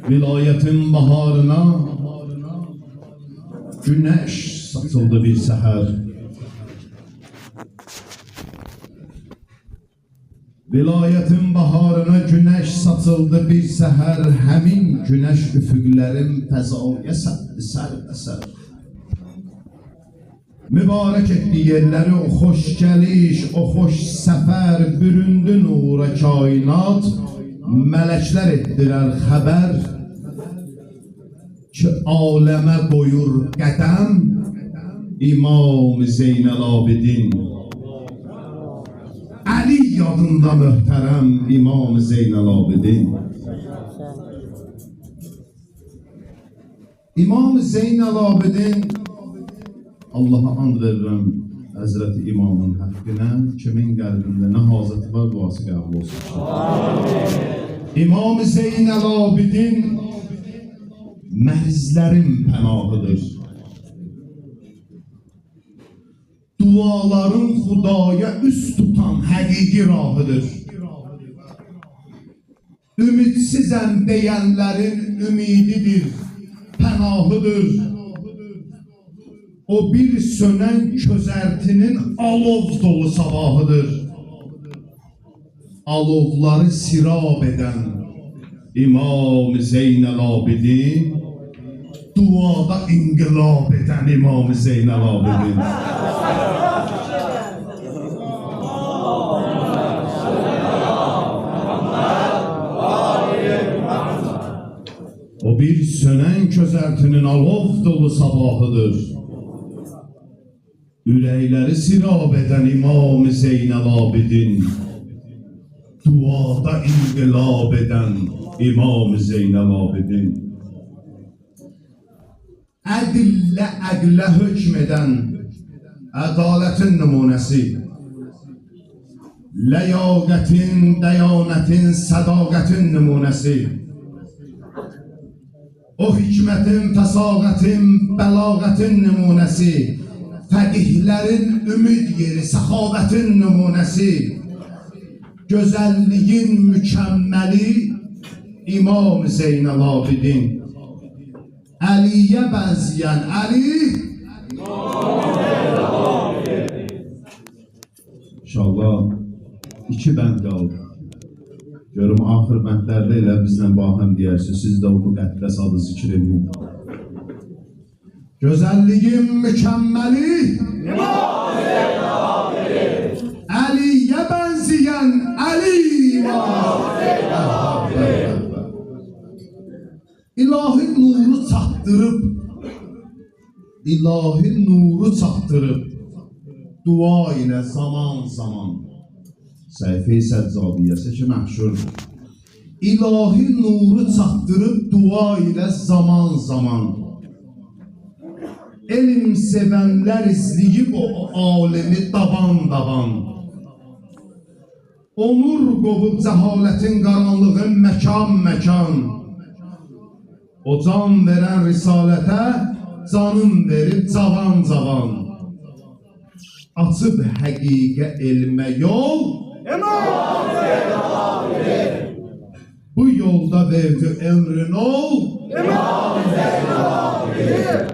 Vilayetin baharına güneş satıldı bir seher. Vilayetin baharına güneş satıldı bir seher. Həmin güneş üfüqlərin fəzaya səpdi sər-əsər. Mübarək etdi yerləri o xoş gəliş, o xoş səfər. Büründü nura kainat, mələklər etdilər xəbər ki, aləmə qoyur qədəm İmam Zeynəl Abidin. Əli yadında möhtərəm İmam Zeynəl Abidin. İmam Zeynəl Abidin, Allah'a and verirəm Həzrəti İmamın həqqinə, kimin qəlbində nə hazreti var, duası qəbul olsun. İmam Zeynəl Abidin mərzlərin pənahıdır. Duaların Xudaya üst tutan həqiqi rahıdır. Ümitsizəm deyənlərin ümididir, pənahıdır. O bir sönən közərtinin alov dolu sabahıdır. Alovları sirab edən İmam Zeynəl Abidin, duada inqilab edən İmam Zeynəl Abidin. O bir sönən közərtinin alov dolu sabahıdır. Ürəkləri sirab edən İmam Zeynəl Abidin, duada inqilab edən İmam Zeynəl Abidin. Ədillə əqlə hökm edən ədalətin nümunəsi, ləyaqətin, dəyanətin, sədaqətin nümunəsi, o hikmətin, fəsaqətin, bəlağətin nümunəsi, fəqihlərin ümid yeri, səxavətin nümunəsi, gözəlliyin mükəmməli İmam Zeynəl Abidin. Əliyə bənzəyən Əli İnşallah 2 bənd qaldı. Görüm axır bəndlərdə elə bizlə bahəm deyərsiniz, siz də o müqəddəs adı zikr edin. Gözəlliyin mükəmməli İmam Zeynəl Abidin. Əliyə bənzəyən Əli İmam Zeynəl Abidin. İlahi nuru çatdırıb, ilahi nuru çatdırıb, dua ilə zaman zaman, səhifə-i səccadiyyəsi ki məşhurdur. İlahi nuru çatdırıb, dua ilə zaman zaman, elm sevənlər izləyib o alemi daban-daban. Onur qovub cəhalətin qaranlığın məkan-məkan. O can verən risalətə canım verib cavan-cavan. Açıb həqiqə elmə yol İmam Zeynəl Abidin. Bu yolda verdi ömrün ol İmam Zeynəl Abidin.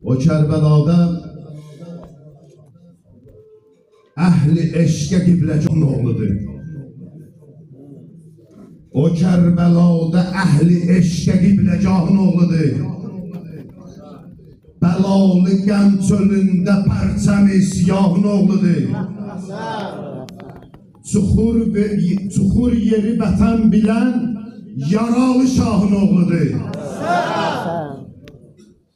O Kərbəlada əhli eşqə qibləcan oğludur. O Kərbəlada əhli eşqə qibləgahın oğludur. Bəlalı qəm çölündə pərçəm isgahın oğludur. Çuxur yeri vətən bilən yaralı şahın oğludur.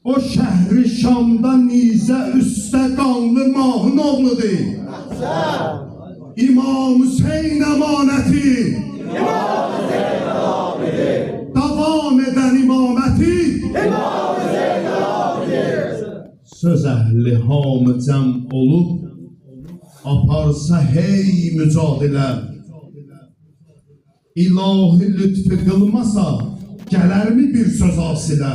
O şəhri Şamda nizə üstə qanlı mahın oğludur. İmam Hüseyin əmanəti İmam Zeynəl Abidin. Davam edən imaməti İmam Zeynəl Abidin. Söz əhli hamı cəm olub, aparsa hey mücadilə. İlahi lütfü qılmasa, gələrmi bir söz asilə?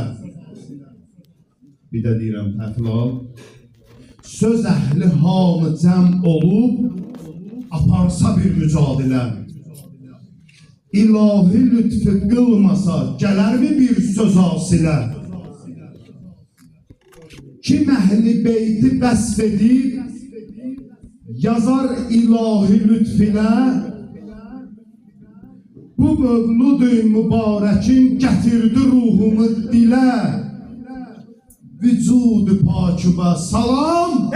Bir də deyirəm təxlal. Söz əhli hamı cəm olub, aparsa bir mücadilə. İlahi lütfü qılmasa, gələrmi bir söz asilə? Kim əhli beyti vəsf edib, yazar ilahi lütf ilə, bu mövlud-i mübarəkin gətirdi ruhumu dilə, vücud-u pakıbə salam.